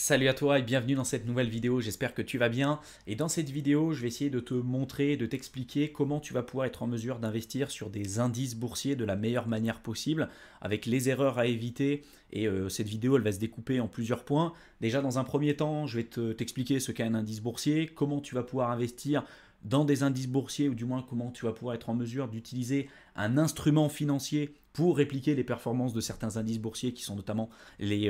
Salut à toi et bienvenue dans cette nouvelle vidéo, j'espère que tu vas bien. Et dans cette vidéo, je vais essayer de te montrer, de t'expliquer comment tu vas pouvoir être en mesure d'investir sur des indices boursiers de la meilleure manière possible, avec les erreurs à éviter. Et cette vidéo, elle va se découper en plusieurs points. Déjà, dans un premier temps, je vais t'expliquer ce qu'est un indice boursier, comment tu vas pouvoir investir dans des indices boursiers, ou du moins comment tu vas pouvoir être en mesure d'utiliser un instrument financier pour répliquer les performances de certains indices boursiers qui sont notamment les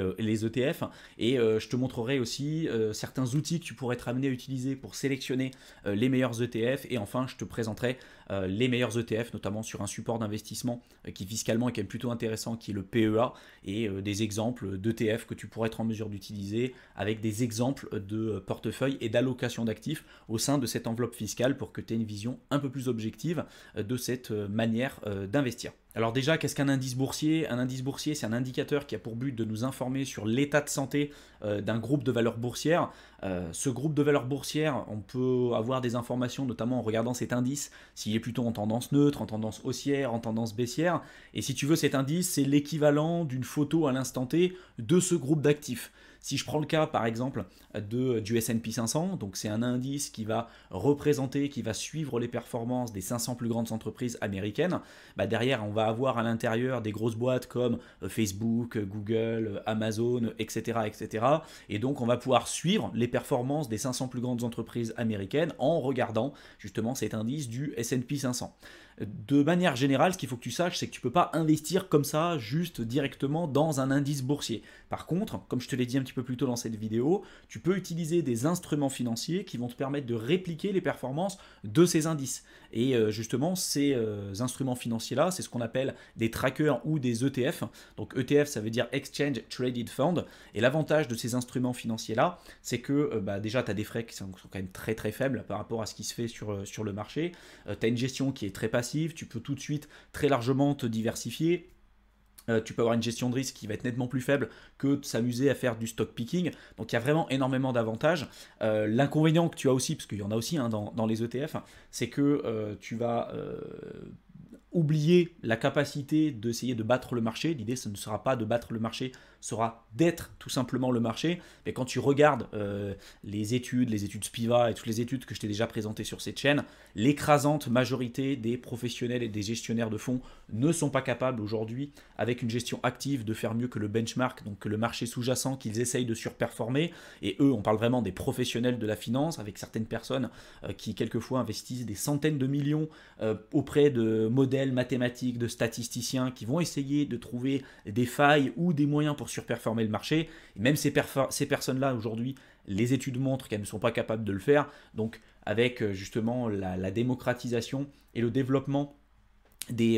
ETF. Et je te montrerai aussi certains outils que tu pourrais être amené à utiliser pour sélectionner les meilleurs ETF. Et enfin, je te présenterai les meilleurs ETF, notamment sur un support d'investissement qui fiscalement est quand même plutôt intéressant, qui est le PEA, et des exemples d'ETF que tu pourrais être en mesure d'utiliser avec des exemples de portefeuille et d'allocation d'actifs au sein de cette enveloppe fiscale pour que tu aies une vision un peu plus objective de cette manière d'investir. Alors déjà, qu'est-ce qu'un indice boursier? Un indice boursier, c'est un indicateur qui a pour but de nous informer sur l'état de santé d'un groupe de valeurs boursières. Ce groupe de valeurs boursières, on peut avoir des informations notamment en regardant cet indice, s'il est plutôt en tendance neutre, en tendance haussière, en tendance baissière. Et si tu veux, cet indice, c'est l'équivalent d'une photo à l'instant T de ce groupe d'actifs. Si je prends le cas par exemple du S&P 500, donc c'est un indice qui va représenter, qui va suivre les performances des 500 plus grandes entreprises américaines, bah derrière on va avoir à l'intérieur des grosses boîtes comme Facebook, Google, Amazon, etc., etc. Et donc on va pouvoir suivre les performances des 500 plus grandes entreprises américaines en regardant justement cet indice du S&P 500. De manière générale, ce qu'il faut que tu saches, c'est que tu ne peux pas investir comme ça, juste directement dans un indice boursier. Par contre, comme je te l'ai dit un petit peu plus tôt dans cette vidéo, tu peux utiliser des instruments financiers qui vont te permettre de répliquer les performances de ces indices. Et justement, ces instruments financiers-là, c'est ce qu'on appelle des trackers ou des ETF. Donc ETF, ça veut dire Exchange Traded Fund. Et l'avantage de ces instruments financiers-là, c'est que déjà, tu as des frais qui sont quand même très très faibles par rapport à ce qui se fait sur le marché. Tu as une gestion qui est très passive, tu peux tout de suite très largement te diversifier. Tu peux avoir une gestion de risque qui va être nettement plus faible que de s'amuser à faire du stock picking. Donc il y a vraiment énormément d'avantages. L'inconvénient que tu as aussi, parce qu'il y en a aussi dans les ETF, c'est que tu vas oublier la capacité d'essayer de battre le marché. L'idée, ce ne sera pas de battre le marché, sera d'être tout simplement le marché. Mais quand tu regardes les études Spiva et toutes les études que je t'ai déjà présentées sur cette chaîne, l'écrasante majorité des professionnels et des gestionnaires de fonds ne sont pas capables aujourd'hui, avec une gestion active, de faire mieux que le benchmark, donc que le marché sous-jacent qu'ils essayent de surperformer. Et eux, on parle vraiment des professionnels de la finance, avec certaines personnes qui quelquefois investissent des centaines de millions auprès de modèles mathématiques, de statisticiens qui vont essayer de trouver des failles ou des moyens pour surperformer le marché. Et même ces personnes-là, aujourd'hui, les études montrent qu'elles ne sont pas capables de le faire. Donc, avec justement la démocratisation et le développement des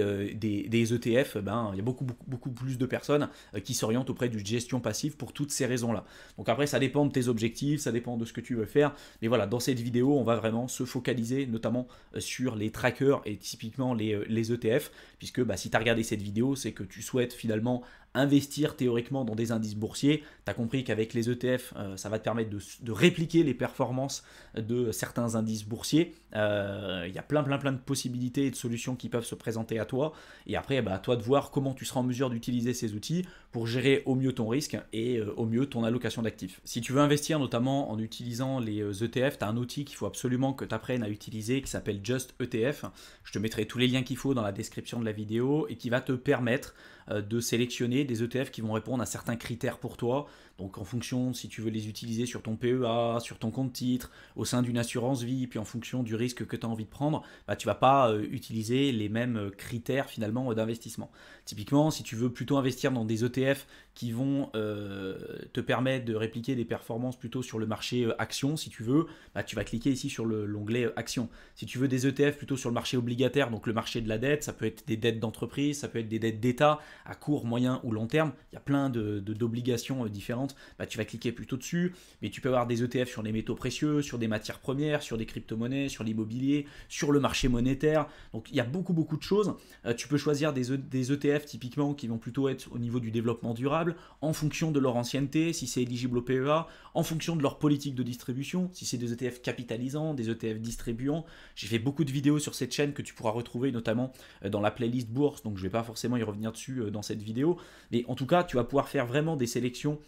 ETF, il y a beaucoup plus de personnes qui s'orientent auprès d'une gestion passive pour toutes ces raisons-là. Donc après, ça dépend de tes objectifs, ça dépend de ce que tu veux faire. Mais voilà, dans cette vidéo, on va vraiment se focaliser notamment sur les trackers et typiquement les ETF, puisque si tu as regardé cette vidéo, c'est que tu souhaites finalement investir théoriquement dans des indices boursiers. Tu as compris qu'avec les ETF, ça va te permettre de répliquer les performances de certains indices boursiers. Il y a plein de possibilités et de solutions qui peuvent se présenter à toi. Et après, à toi de voir comment tu seras en mesure d'utiliser ces outils pour gérer au mieux ton risque et au mieux ton allocation d'actifs. Si tu veux investir notamment en utilisant les ETF, tu as un outil qu'il faut absolument que tu apprennes à utiliser qui s'appelle Just ETF. Je te mettrai tous les liens qu'il faut dans la description de la vidéo et qui va te permettre de sélectionner des ETF qui vont répondre à certains critères pour toi. Donc en fonction, si tu veux les utiliser sur ton PEA, sur ton compte titre, au sein d'une assurance vie, puis en fonction du risque que tu as envie de prendre, tu ne vas pas utiliser les mêmes critères finalement d'investissement. Typiquement, si tu veux plutôt investir dans des ETF qui vont te permettre de répliquer des performances plutôt sur le marché action, si tu veux, tu vas cliquer ici sur l'onglet action. Si tu veux des ETF plutôt sur le marché obligataire, donc le marché de la dette, ça peut être des dettes d'entreprise, ça peut être des dettes d'État à court, moyen ou long terme. Il y a plein d'obligations différentes. Tu vas cliquer plutôt dessus, mais tu peux avoir des ETF sur les métaux précieux, sur des matières premières, sur des crypto-monnaies, sur l'immobilier, sur le marché monétaire. Donc il y a beaucoup de choses. Tu peux choisir des ETF typiquement qui vont plutôt être au niveau du développement durable, en fonction de leur ancienneté, si c'est éligible au PEA, en fonction de leur politique de distribution, si c'est des ETF capitalisants, des ETF distribuants. J'ai fait beaucoup de vidéos sur cette chaîne que tu pourras retrouver notamment dans la playlist bourse, donc je ne vais pas forcément y revenir dessus dans cette vidéo. Mais en tout cas, tu vas pouvoir faire vraiment des sélections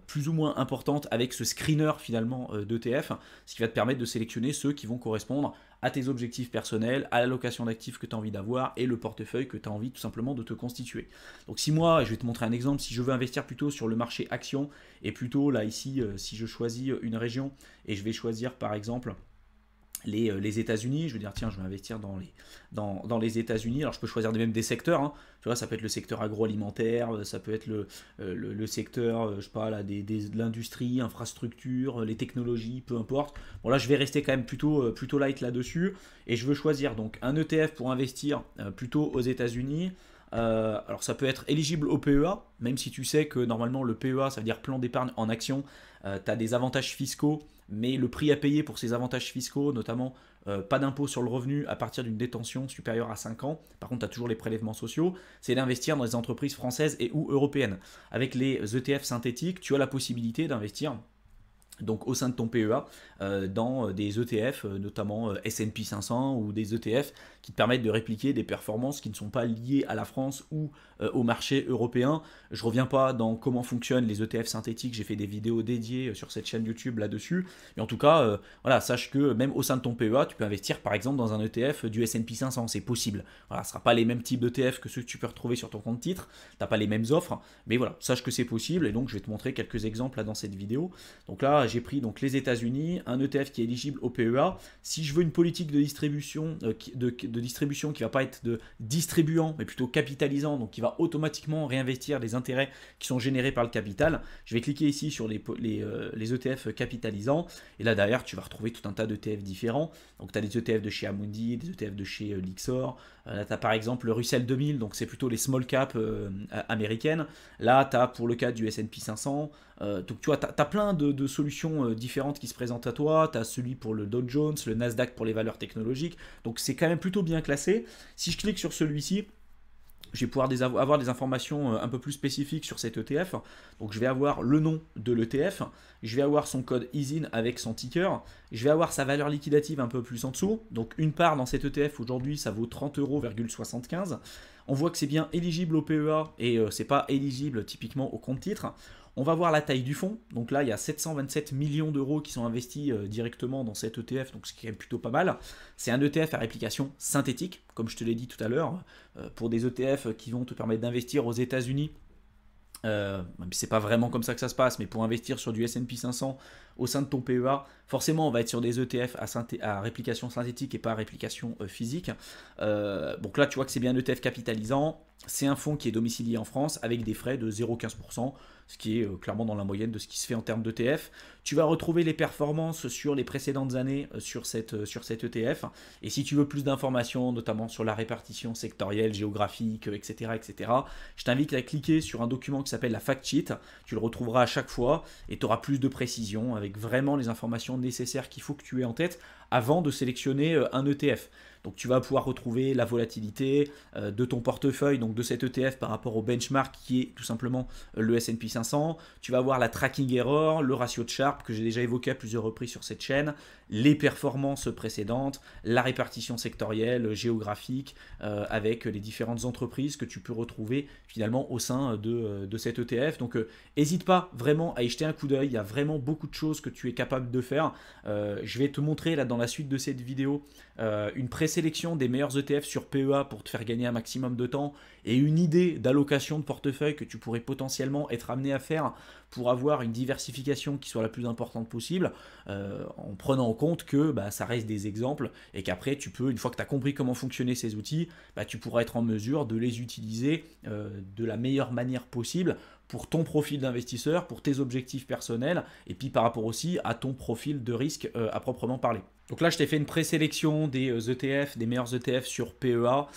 plus ou moins importante avec ce screener finalement d'ETF, ce qui va te permettre de sélectionner ceux qui vont correspondre à tes objectifs personnels, à l'allocation d'actifs que tu as envie d'avoir et le portefeuille que tu as envie tout simplement de te constituer. Donc si moi, je vais te montrer un exemple, si je veux investir plutôt sur le marché action et plutôt là ici, si je choisis une région et je vais choisir par exemple les États-Unis, je veux dire tiens je vais investir dans les États-Unis, alors je peux choisir même des secteurs, hein. Tu vois, ça peut être le secteur agroalimentaire, ça peut être le secteur je sais pas là, de l'industrie, infrastructure, les technologies, peu importe. Bon là je vais rester quand même plutôt light là-dessus et je veux choisir donc un ETF pour investir plutôt aux États-Unis. Alors ça peut être éligible au PEA, même si tu sais que normalement le PEA ça veut dire plan d'épargne en action, tu as des avantages fiscaux, mais le prix à payer pour ces avantages fiscaux, notamment pas d'impôt sur le revenu à partir d'une détention supérieure à 5 ans, par contre tu as toujours les prélèvements sociaux, c'est d'investir dans les entreprises françaises et ou européennes. Avec les ETF synthétiques, tu as la possibilité d'investir donc au sein de ton PEA, dans des ETF, notamment S&P 500 ou des ETF qui te permettent de répliquer des performances qui ne sont pas liées à la France ou au marché européen. Je ne reviens pas dans comment fonctionnent les ETF synthétiques, j'ai fait des vidéos dédiées sur cette chaîne YouTube là-dessus. Mais en tout cas, voilà, sache que même au sein de ton PEA, tu peux investir par exemple dans un ETF du S&P 500, c'est possible. Voilà, ce ne sera pas les mêmes types d'ETF que ceux que tu peux retrouver sur ton compte titre, tu n'as pas les mêmes offres, mais voilà, sache que c'est possible et donc je vais te montrer quelques exemples là dans cette vidéo. Donc là, j'ai pris donc les États-Unis, un ETF qui est éligible au PEA. Si je veux une politique de distribution, distribution qui ne va pas être de distribuant, mais plutôt capitalisant, donc qui va automatiquement réinvestir les intérêts qui sont générés par le capital, je vais cliquer ici sur les ETF capitalisants. Et là derrière, tu vas retrouver tout un tas d'ETF différents. Donc tu as des ETF de chez Amundi, des ETF de chez Lyxor. Là, tu as par exemple le Russell 2000, donc c'est plutôt les small cap américaines. Là, tu as pour le cas du S&P 500. Donc tu vois, tu as plein de solutions différentes qui se présentent à toi. Tu as celui pour le Dow Jones, le Nasdaq pour les valeurs technologiques. Donc c'est quand même plutôt bien classé. Si je clique sur celui-ci, je vais pouvoir avoir des informations un peu plus spécifiques sur cet ETF. Donc je vais avoir le nom de l'ETF, je vais avoir son code ISIN avec son ticker, je vais avoir sa valeur liquidative un peu plus en dessous. Donc une part dans cet ETF aujourd'hui ça vaut 30,75 €. On voit que c'est bien éligible au PEA et c'est pas éligible typiquement au compte titre. On va voir la taille du fonds. Donc là, il y a 727 millions d'euros qui sont investis directement dans cet ETF, donc ce qui est plutôt pas mal. C'est un ETF à réplication synthétique, comme je te l'ai dit tout à l'heure, pour des ETF qui vont te permettre d'investir aux États-Unis. Même si c'est pas vraiment comme ça que ça se passe, mais pour investir sur du S&P 500 au sein de ton PEA, forcément on va être sur des ETF à réplication synthétique et pas à réplication physique. Donc là tu vois que c'est bien un ETF capitalisant, c'est un fonds qui est domicilié en France avec des frais de 0,15%, ce qui est clairement dans la moyenne de ce qui se fait en termes d'ETF. Tu vas retrouver les performances sur les précédentes années sur cet ETF. Et si tu veux plus d'informations, notamment sur la répartition sectorielle, géographique, etc., je t'invite à cliquer sur un document qui s'appelle la fact sheet. Tu le retrouveras à chaque fois et tu auras plus de précision avec vraiment les informations nécessaires qu'il faut que tu aies en tête avant de sélectionner un ETF. Donc tu vas pouvoir retrouver la volatilité de ton portefeuille, donc de cet ETF par rapport au benchmark qui est tout simplement le S&P 500. Tu vas avoir la tracking error, le ratio de Sharpe que j'ai déjà évoqué à plusieurs reprises sur cette chaîne, les performances précédentes, la répartition sectorielle, géographique, avec les différentes entreprises que tu peux retrouver finalement au sein de cet ETF. Donc n'hésite pas vraiment à y jeter un coup d'œil, il y a vraiment beaucoup de choses que tu es capable de faire. Je vais te montrer là dans la suite de cette vidéo une présélection des meilleurs ETF sur PEA pour te faire gagner un maximum de temps et une idée d'allocation de portefeuille que tu pourrais potentiellement être amené à faire pour avoir une diversification qui soit la plus importante possible, en prenant en compte que ça reste des exemples et qu'après tu peux, une fois que tu as compris comment fonctionner ces outils, tu pourras être en mesure de les utiliser de la meilleure manière possible pour ton profil d'investisseur, pour tes objectifs personnels et puis par rapport aussi à ton profil de risque à proprement parler. Donc là, je t'ai fait une présélection des ETF, des meilleurs ETF sur PEA.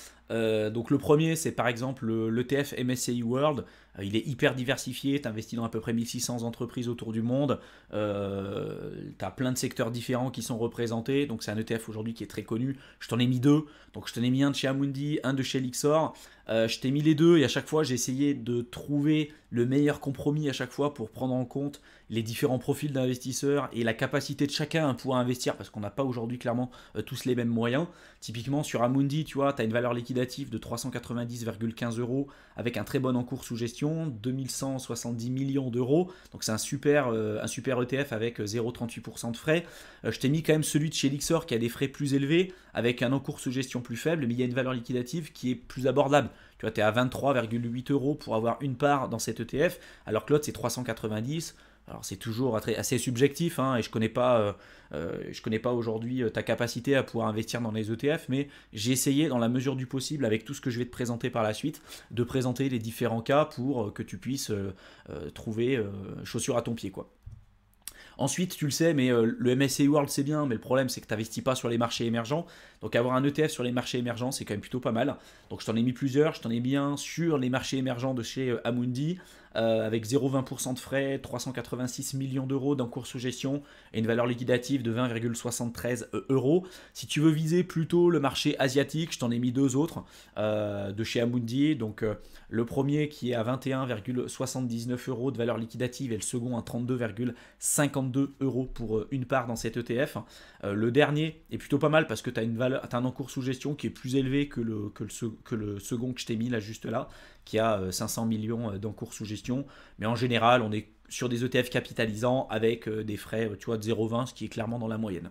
Donc le premier, c'est par exemple l'ETF MSCI World. Il est hyper diversifié, tu investis dans à peu près 1600 entreprises autour du monde. Tu as plein de secteurs différents qui sont représentés. Donc c'est un ETF aujourd'hui qui est très connu. Je t'en ai mis deux. Donc je t'en ai mis un de chez Amundi, un de chez Lyxor. Je t'ai mis les deux et à chaque fois, j'ai essayé de trouver le meilleur compromis à chaque fois pour prendre en compte les différents profils d'investisseurs et la capacité de chacun à pouvoir investir parce qu'on n'a pas aujourd'hui clairement tous les mêmes moyens. Typiquement sur Amundi, tu vois, tu as une valeur liquide liquidatif de 390,15 € avec un très bon encours sous gestion, 2170 millions d'euros. Donc c'est un super ETF avec 0,38% de frais. Je t'ai mis quand même celui de chez Lyxor qui a des frais plus élevés avec un encours sous gestion plus faible, mais il y a une valeur liquidative qui est plus abordable. Tu vois, tu es à 23,8 € pour avoir une part dans cet ETF, alors que l'autre c'est 390. Alors c'est toujours assez subjectif, hein, et je connais pas aujourd'hui ta capacité à pouvoir investir dans les ETF, mais j'ai essayé dans la mesure du possible, avec tout ce que je vais te présenter par la suite, de présenter les différents cas pour que tu puisses trouver chaussure à ton pied, quoi. Ensuite, tu le sais, mais le MSCI World c'est bien, mais le problème c'est que tu n'investis pas sur les marchés émergents. Donc avoir un ETF sur les marchés émergents, c'est quand même plutôt pas mal. Donc je t'en ai mis plusieurs, je t'en ai mis un sur les marchés émergents de chez Amundi, avec 0,20% de frais, 386 millions d'euros d'encours sous gestion et une valeur liquidative de 20,73 €. Si tu veux viser plutôt le marché asiatique, je t'en ai mis deux autres de chez Amundi. Donc le premier qui est à 21,79 € de valeur liquidative et le second à 32,52 € pour une part dans cet ETF. Le dernier est plutôt pas mal parce que tu as un encours sous gestion qui est plus élevé que le second que je t'ai mis là juste là, qui a 500 millions d'encours sous gestion. Mais en général, on est sur des ETF capitalisants avec des frais de 0,20, ce qui est clairement dans la moyenne.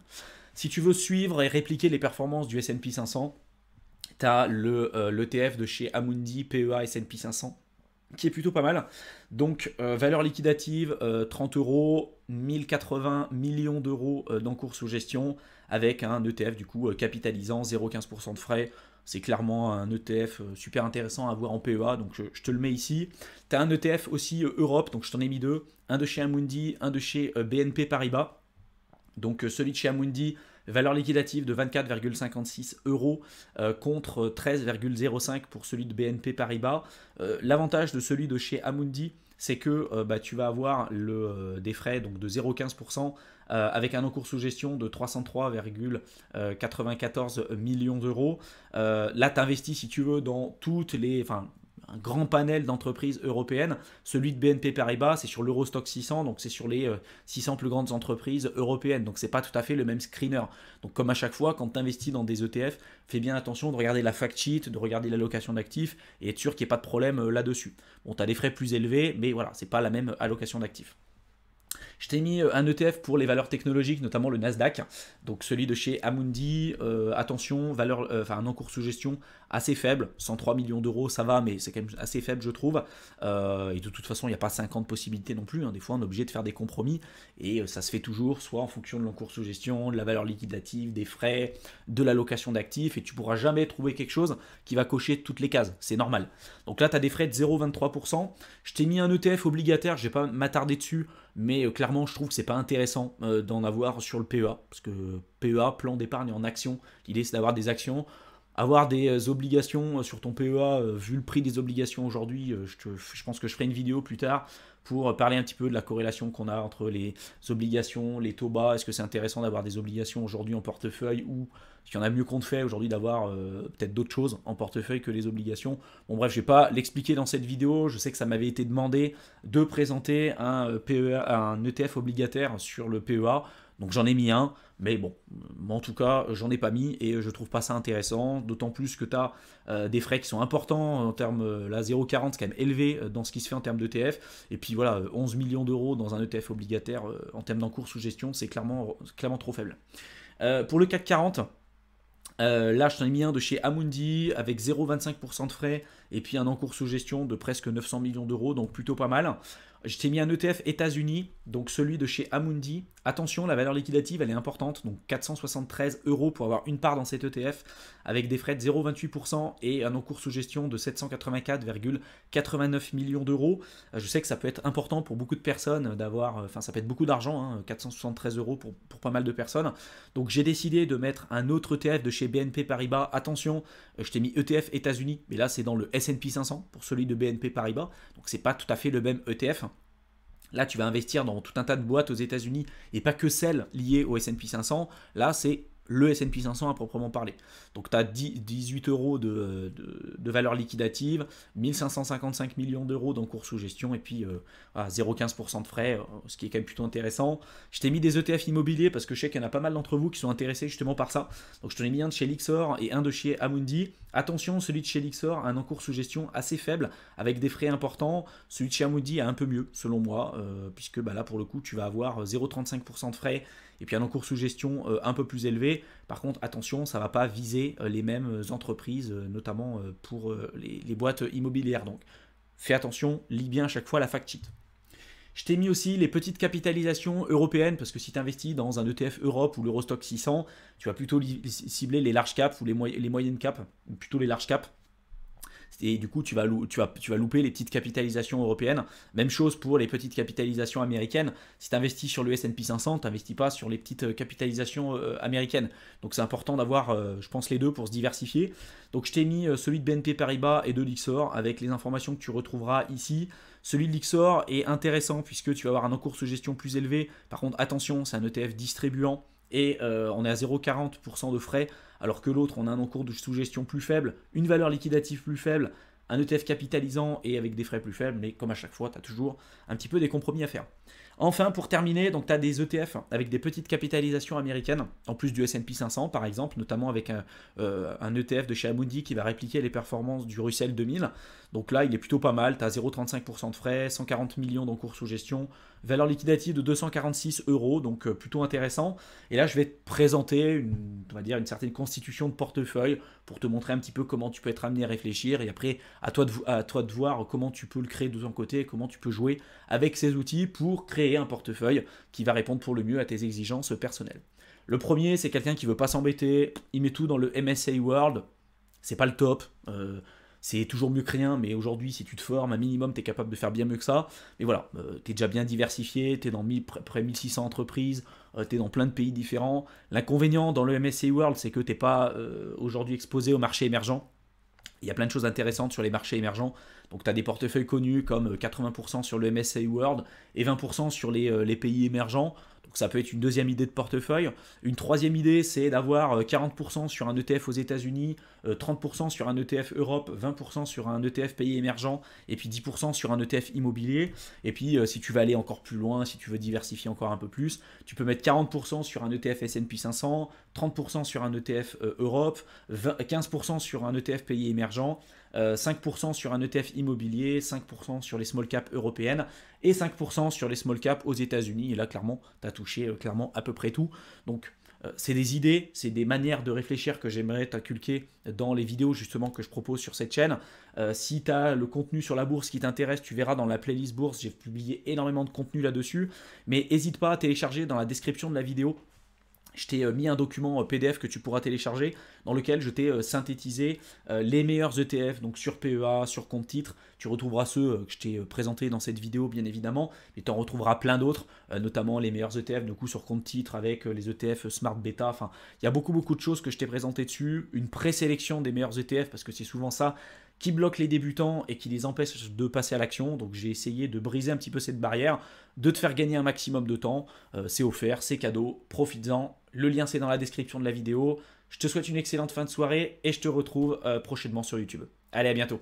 Si tu veux suivre et répliquer les performances du S&P 500, tu as l'ETF de chez Amundi PEA S&P 500 qui est plutôt pas mal. Donc valeur liquidative 30 €, 1080 millions d'euros d'encours sous gestion avec un ETF du coup capitalisant, 0,15% de frais. C'est clairement un ETF super intéressant à avoir en PEA, donc je te le mets ici. Tu as un ETF aussi Europe, donc je t'en ai mis deux, un de chez Amundi, un de chez BNP Paribas. Donc celui de chez Amundi, valeur liquidative de 24,56 € contre 13,05 pour celui de BNP Paribas. L'avantage de celui de chez Amundi, c'est que tu vas avoir des frais donc de 0,15% avec un encours sous gestion de 303,94 millions d'euros. Là, tu investis, si tu veux, dans un grand panel d'entreprises européennes. Celui de BNP Paribas, c'est sur l'Eurostock 600, donc c'est sur les 600 plus grandes entreprises européennes. Donc c'est pas tout à fait le même screener. Donc comme à chaque fois, quand tu investis dans des ETF, fais bien attention de regarder la fact sheet, de regarder l'allocation d'actifs et être sûr qu'il n'y ait pas de problème là-dessus. Bon, tu as des frais plus élevés, mais voilà, c'est pas la même allocation d'actifs. Je t'ai mis un ETF pour les valeurs technologiques, notamment le Nasdaq, donc celui de chez Amundi. Attention, un encours sous gestion assez faible, 103 millions d'euros, ça va, mais c'est quand même assez faible, je trouve. Et de toute façon, il n'y a pas 50 possibilités non plus. Hein. Des fois, on est obligé de faire des compromis, et ça se fait toujours, soit en fonction de l'encours sous gestion, de la valeur liquidative, des frais, de l'allocation d'actifs, et tu ne pourras jamais trouver quelque chose qui va cocher toutes les cases. C'est normal. Donc là, tu as des frais de 0,23%. Je t'ai mis un ETF obligataire, je ne vais pas m'attarder dessus, mais clairement, je trouve que c'est pas intéressant d'en avoir sur le PEA, parce que PEA, plan d'épargne en actions, l'idée c'est d'avoir des actions. Avoir des obligations sur ton PEA, vu le prix des obligations aujourd'hui, je pense que je ferai une vidéo plus tard pour parler un petit peu de la corrélation qu'on a entre les obligations, les taux bas. Est-ce que c'est intéressant d'avoir des obligations aujourd'hui en portefeuille, ou s'il y en a mieux qu'on te fait aujourd'hui d'avoir peut-être d'autres choses en portefeuille que les obligations. Bon bref, je ne vais pas l'expliquer dans cette vidéo. Je sais que ça m'avait été demandé de présenter un ETF obligataire sur le PEA. Donc j'en ai mis un, mais bon, en tout cas, j'en ai pas mis et je trouve pas ça intéressant, d'autant plus que tu as des frais qui sont importants en termes, là 0,40 c'est quand même élevé dans ce qui se fait en termes d'ETF, et puis voilà, 11 millions d'euros dans un ETF obligataire en termes d'encours sous gestion, c'est clairement trop faible. Pour le CAC 40, là je t'en ai mis un de chez Amundi avec 0,25% de frais et puis un encours sous gestion de presque 900 millions d'euros, donc plutôt pas mal. Je t'ai mis un ETF États-Unis, donc celui de chez Amundi. Attention, la valeur liquidative, elle est importante, donc 473 € pour avoir une part dans cet ETF, avec des frais de 0,28% et un encours sous gestion de 784,89 millions d'euros. Je sais que ça peut être important pour beaucoup de personnes d'avoir, ça peut être beaucoup d'argent, hein, 473 € pour pas mal de personnes. Donc j'ai décidé de mettre un autre ETF de chez BNP Paribas. Attention, je t'ai mis ETF États-Unis, mais là c'est dans le S&P 500 pour celui de BNP Paribas, donc c'est pas tout à fait le même ETF. Là, tu vas investir dans tout un tas de boîtes aux États-Unis et pas que celles liées au S&P 500. Là, c'est le S&P 500 à proprement parler. Donc tu as 18 euros de valeur liquidative, 1555 millions d'euros d'encours sous gestion et puis 0,15% de frais, ce qui est quand même plutôt intéressant. Je t'ai mis des ETF immobiliers parce que je sais qu'il y en a pas mal d'entre vous qui sont intéressés justement par ça. Donc je t'en ai mis un de chez Lyxor et un de chez Amundi. Attention, celui de chez Lyxor a un encours sous gestion assez faible avec des frais importants. Celui de chez Amundi a un peu mieux selon moi, puisque là pour le coup tu vas avoir 0,35% de frais et puis un encours sous gestion un peu plus élevé. Par contre, attention, ça ne va pas viser les mêmes entreprises, notamment pour les boîtes immobilières. Donc, fais attention, lis bien à chaque fois la fact sheet. Je t'ai mis aussi les petites capitalisations européennes, parce que si tu investis dans un ETF Europe ou l'Eurostock 600, tu vas plutôt cibler les large caps ou les moyennes caps, ou plutôt les large caps. Et du coup, tu vas louper les petites capitalisations européennes. Même chose pour les petites capitalisations américaines. Si tu investis sur le S&P 500, tu n'investis pas sur les petites capitalisations américaines. Donc c'est important d'avoir, je pense, les deux pour se diversifier. Donc je t'ai mis celui de BNP Paribas et de Lyxor avec les informations que tu retrouveras ici. Celui de Lyxor est intéressant puisque tu vas avoir un encours sous gestion plus élevé. Par contre, attention, c'est un ETF distribuant. Et on est à 0,40% de frais, alors que l'autre, on a un encours de sous-gestion plus faible, une valeur liquidative plus faible, un ETF capitalisant et avec des frais plus faibles, mais comme à chaque fois, tu as toujours un petit peu des compromis à faire. Enfin, pour terminer, donc tu as des ETF avec des petites capitalisations américaines, en plus du S&P 500 par exemple, notamment avec un ETF de chez Amundi qui va répliquer les performances du Russell 2000. Donc là, il est plutôt pas mal, tu as 0,35% de frais, 140 millions d'encours sous gestion, valeur liquidative de 246 euros, donc plutôt intéressant. Et là, je vais te présenter on va dire une certaine constitution de portefeuille pour te montrer un petit peu comment tu peux être amené à réfléchir. Et après, à toi de voir comment tu peux le créer de ton côté, comment tu peux jouer avec ces outils pour créer un portefeuille qui va répondre pour le mieux à tes exigences personnelles. Le premier, c'est quelqu'un qui veut pas s'embêter, il met tout dans le MSCI World, c'est pas le top, c'est toujours mieux que rien, mais aujourd'hui, si tu te formes, un minimum, tu es capable de faire bien mieux que ça. Mais voilà, tu es déjà bien diversifié, tu es dans près de 1600 entreprises, tu es dans plein de pays différents. L'inconvénient dans le MSCI World, c'est que tu n'es pas aujourd'hui exposé au marché émergent. Il y a plein de choses intéressantes sur les marchés émergents. Donc tu as des portefeuilles connus comme 80% sur le MSCI World et 20% sur les pays émergents. Donc ça peut être une deuxième idée de portefeuille. Une troisième idée, c'est d'avoir 40% sur un ETF aux États-Unis, 30% sur un ETF Europe, 20% sur un ETF pays émergents et puis 10% sur un ETF immobilier. Et puis si tu veux aller encore plus loin, si tu veux diversifier encore un peu plus, tu peux mettre 40% sur un ETF S&P 500, 30% sur un ETF Europe, 15% sur un ETF pays émergents, 5% sur un ETF immobilier, 5% sur les small caps européennes et 5% sur les small caps aux États-Unis. Et là, clairement, tu as touché clairement à peu près tout. Donc, c'est des idées, c'est des manières de réfléchir que j'aimerais t'inculquer dans les vidéos justement que je propose sur cette chaîne. Si tu as le contenu sur la bourse qui t'intéresse, tu verras dans la playlist bourse, j'ai publié énormément de contenu là-dessus. Mais n'hésite pas à télécharger dans la description de la vidéo. Je t'ai mis un document PDF que tu pourras télécharger dans lequel je t'ai synthétisé les meilleurs ETF, donc sur PEA, sur compte titre. Tu retrouveras ceux que je t'ai présentés dans cette vidéo bien évidemment, mais tu en retrouveras plein d'autres, notamment les meilleurs ETF du coup sur compte titre avec les ETF Smart Beta. Enfin, il y a beaucoup de choses que je t'ai présentées dessus, une présélection des meilleurs ETF parce que c'est souvent ça qui bloque les débutants et qui les empêche de passer à l'action. Donc j'ai essayé de briser un petit peu cette barrière, de te faire gagner un maximum de temps. C'est offert, c'est cadeau, profites-en. Le lien c'est dans la description de la vidéo. Je te souhaite une excellente fin de soirée et je te retrouve prochainement sur YouTube. Allez, à bientôt.